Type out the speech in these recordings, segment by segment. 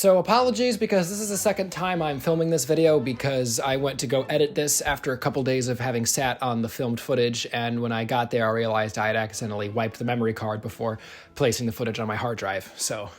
So apologies because this is the second time I'm filming this video because I went to go edit this after a couple days of having sat on the filmed footage, and when I got there I realized I had accidentally wiped the memory card before placing the footage on my hard drive. So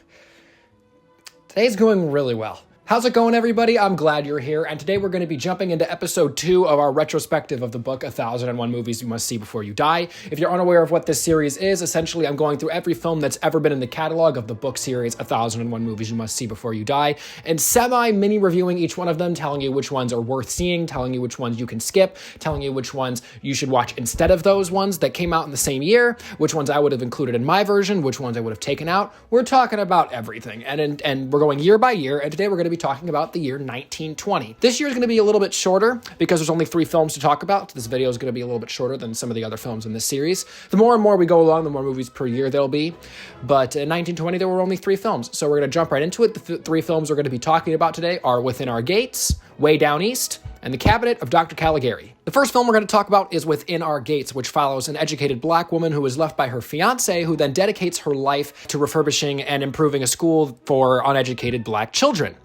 today's going really well. How's it going, everybody? I'm glad you're here, and today we're going to be jumping into episode 2 of our retrospective of the book 1001 Movies You Must See Before You Die. If you're unaware of what this series is, essentially I'm going through every film that's ever been in the catalog of the book series 1001 Movies You Must See Before You Die, and semi-mini reviewing each one of them, telling you which ones are worth seeing, telling you which ones you can skip, telling you which ones you should watch instead of those ones that came out in the same year, which ones I would have included in my version, which ones I would have taken out. We're talking about everything, and we're going year by year, and today we're going to be talking about the year 1920. This year is going to be a little bit shorter because there's only 3 films to talk about. This video is going to be a little bit shorter than some of the other films in this series. The more and more we go along, the more movies per year there'll be. But in 1920, there were only 3 films. So we're going to jump right into it. The 3 films we're going to be talking about today are Within Our Gates, Way Down East, and The Cabinet of Dr. Caligari. The first film we're going to talk about is Within Our Gates, which follows an educated black woman who is left by her fiancé, who then dedicates her life to refurbishing and improving a school for uneducated black children.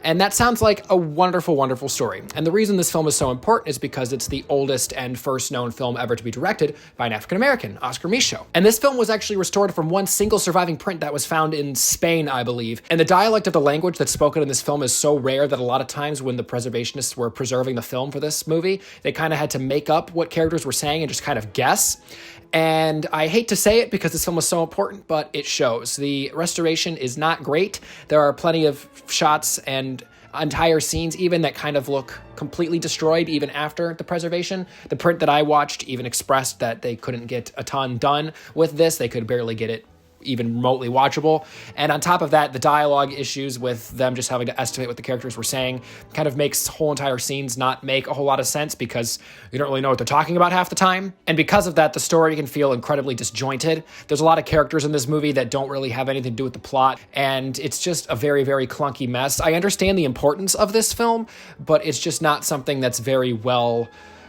And that sounds like a wonderful, wonderful story. And the reason this film is so important is because it's the oldest and first known film ever to be directed by an African-American, Oscar Micheaux. And this film was actually restored from one single surviving print that was found in Spain, I believe. And the dialect of the language that's spoken in this film is so rare that a lot of times when the preservationists were preserving the film for this movie, they kind of had to make up what characters were saying and just kind of guess. And I hate to say it because this film was so important, but it shows. The restoration is not great. There are plenty of shots and entire scenes even that kind of look completely destroyed even after the preservation. The print that I watched even expressed that they couldn't get a ton done with this. They could barely get it even remotely watchable. And on top of that, the dialogue issues with them just having to estimate what the characters were saying kind of makes whole entire scenes not make a whole lot of sense because you don't really know what they're talking about half the time. And because of that, the story can feel incredibly disjointed. There's a lot of characters in this movie that don't really have anything to do with the plot, and it's just a very, very clunky mess. I understand the importance of this film, but it's just not something that's very well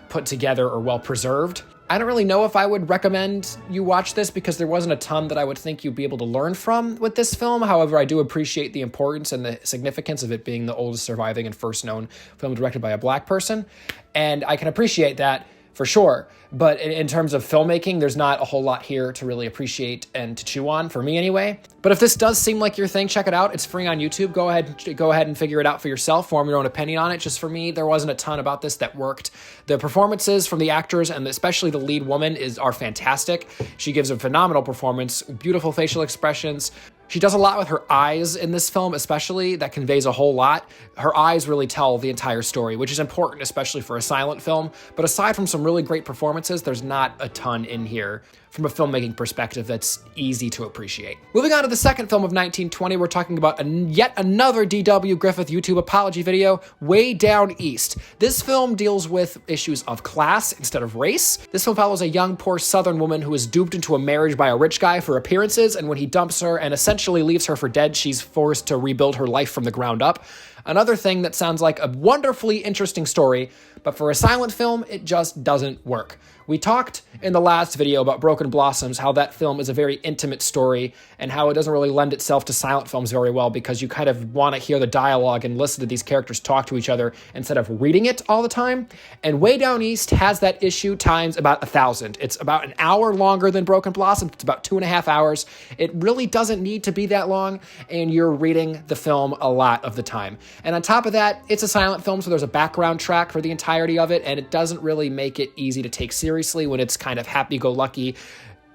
put together or well preserved. I don't really know if I would recommend you watch this because there wasn't a ton that I would think you'd be able to learn from with this film. However, I do appreciate the importance and the significance of it being the oldest surviving and first known film directed by a black person. And I can appreciate that for sure. But in terms of filmmaking, there's not a whole lot here to really appreciate and to chew on, for me anyway. But if this does seem like your thing, check it out. It's free on YouTube. Go ahead and figure it out for yourself. Form your own opinion on it. Just for me, there wasn't a ton about this that worked. The performances from the actors, and especially the lead woman, are fantastic. She gives a phenomenal performance, beautiful facial expressions. She does a lot with her eyes in this film, especially. That conveys a whole lot. Her eyes really tell the entire story, which is important, especially for a silent film. But aside from some really great performances, there's not a ton in here from a filmmaking perspective that's easy to appreciate. Moving on to the second film of 1920, we're talking about yet another D.W. Griffith YouTube apology video, Way Down East. This film deals with issues of class instead of race. This film follows a young, poor Southern woman who is duped into a marriage by a rich guy for appearances, and when he dumps her and essentially leaves her for dead, she's forced to rebuild her life from the ground up. Another thing that sounds like a wonderfully interesting story, but for a silent film, it just doesn't work. We talked in the last video about Broken Blossoms, how that film is a very intimate story and how it doesn't really lend itself to silent films very well because you kind of want to hear the dialogue and listen to these characters talk to each other instead of reading it all the time. And Way Down East has that issue times about 1,000. It's about an hour longer than Broken Blossoms. It's about 2.5 hours. It really doesn't need to be that long, and you're reading the film a lot of the time. And on top of that, it's a silent film, so there's a background track for the entirety of it, and it doesn't really make it easy to take seriously when it's kind of happy-go-lucky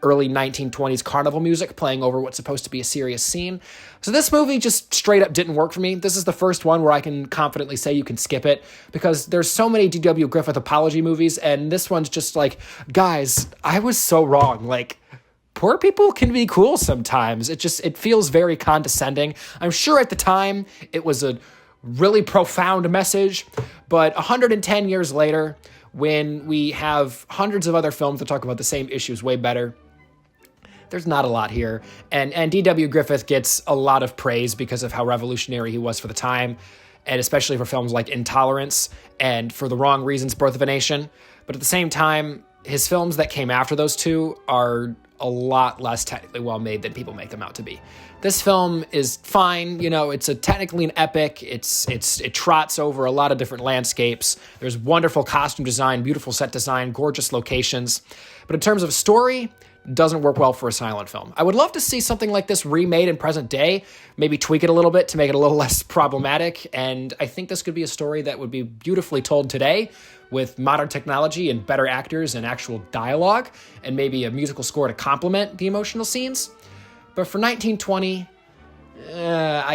early 1920s carnival music playing over what's supposed to be a serious scene. So this movie just straight up didn't work for me. This is the first one where I can confidently say you can skip it because there's so many D.W. Griffith apology movies, and this one's just like, guys, I was so wrong. Like, poor people can be cool sometimes. It feels very condescending. I'm sure at the time it was a really profound message, but 110 years later, when we have hundreds of other films that talk about the same issues way better, there's not a lot here. And D.W. Griffith gets a lot of praise because of how revolutionary he was for the time, and especially for films like Intolerance and For the Wrong Reasons, Birth of a Nation. But at the same time, his films that came after those two are a lot less technically well made than people make them out to be. This film is fine, you know, it's technically an epic. It trots over a lot of different landscapes. There's wonderful costume design, beautiful set design, gorgeous locations. But in terms of story, doesn't work well for a silent film. I would love to see something like this remade in present day, maybe tweak it a little bit to make it a little less problematic, and I think this could be a story that would be beautifully told today with modern technology and better actors and actual dialogue, and maybe a musical score to complement the emotional scenes. But for 1920,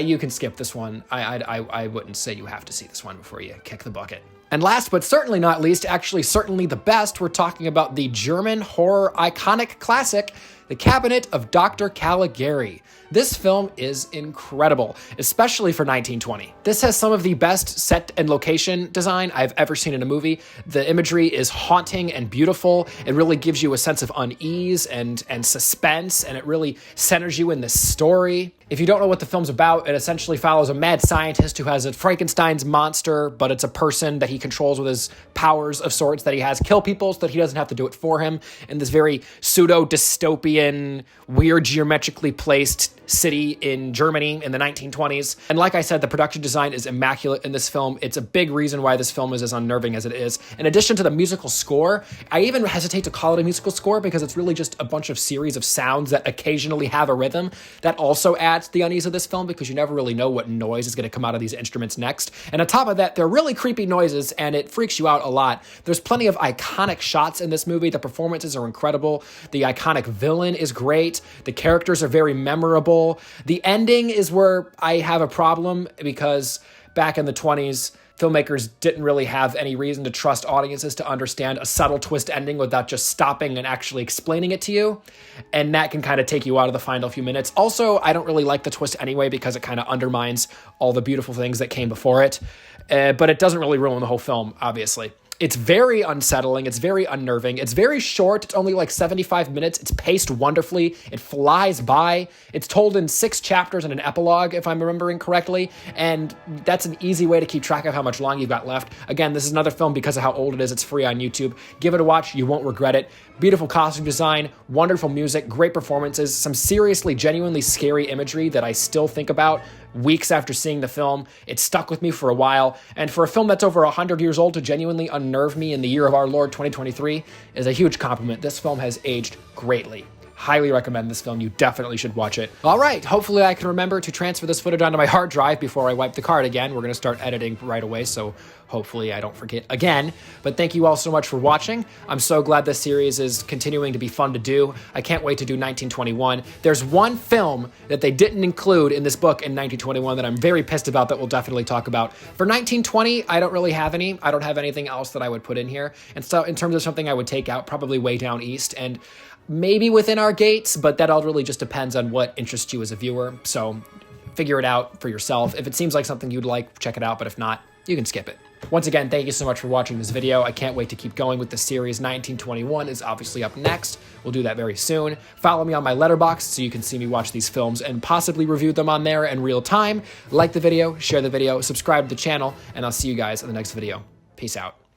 you can skip this one. I wouldn't say you have to see this one before you kick the bucket. And last but certainly not least, actually certainly the best, we're talking about the German horror iconic classic, The Cabinet of Dr. Caligari. This film is incredible, especially for 1920. This has some of the best set and location design I've ever seen in a movie. The imagery is haunting and beautiful. It really gives you a sense of unease and suspense, and it really centers you in this story. If you don't know what the film's about, it essentially follows a mad scientist who has a Frankenstein's monster, but it's a person that he controls with his powers of sorts that he has kill people so that he doesn't have to do it for him in this very pseudo-dystopian, weird geometrically placed city in Germany in the 1920s. And like I said, the production design is immaculate in this film. It's a big reason why this film is as unnerving as it is. In addition to the musical score, I even hesitate to call it a musical score because it's really just a bunch of series of sounds that occasionally have a rhythm. That also adds to the unease of this film because you never really know what noise is going to come out of these instruments next. And on top of that, they're really creepy noises and it freaks you out a lot. There's plenty of iconic shots in this movie. The performances are incredible. The iconic villain is great. The characters are very memorable. The ending is where I have a problem because back in the 20s, filmmakers didn't really have any reason to trust audiences to understand a subtle twist ending without just stopping and actually explaining it to you. And that can kind of take you out of the final few minutes. Also, I don't really like the twist anyway because it kind of undermines all the beautiful things that came before it. But it doesn't really ruin the whole film, obviously. It's very unsettling. It's very unnerving. It's very short. It's only like 75 minutes. It's paced wonderfully. It flies by. It's told in 6 chapters and an epilogue, if I'm remembering correctly. And that's an easy way to keep track of how much long you've got left. Again, this is another film because of how old it is. It's free on YouTube. Give it a watch. You won't regret it. Beautiful costume design, wonderful music, great performances, some seriously, genuinely scary imagery that I still think about weeks after seeing the film. It stuck with me for a while. And for a film that's over 100 years old to genuinely unnerve me in the year of our Lord 2023 is a huge compliment. This film has aged greatly. Highly recommend this film. You definitely should watch it. All right, hopefully I can remember to transfer this footage onto my hard drive before I wipe the card again. We're going to start editing right away, so hopefully I don't forget again. But thank you all so much for watching. I'm so glad this series is continuing to be fun to do. I can't wait to do 1921. There's one film that they didn't include in this book in 1921 that I'm very pissed about that we'll definitely talk about. For 1920, I don't really have any. I don't have anything else that I would put in here. And so in terms of something I would take out, probably Way Down East, and maybe Within Our Gates, but that all really just depends on what interests you as a viewer. So figure it out for yourself. If it seems like something you'd like, check it out, but if not, you can skip it. Once again, thank you so much for watching this video. I can't wait to keep going with the series. 1921 is obviously up next. We'll do that very soon. Follow me on my Letterboxd so you can see me watch these films and possibly review them on there in real time. Like the video, share the video, subscribe to the channel, and I'll see you guys in the next video. Peace out.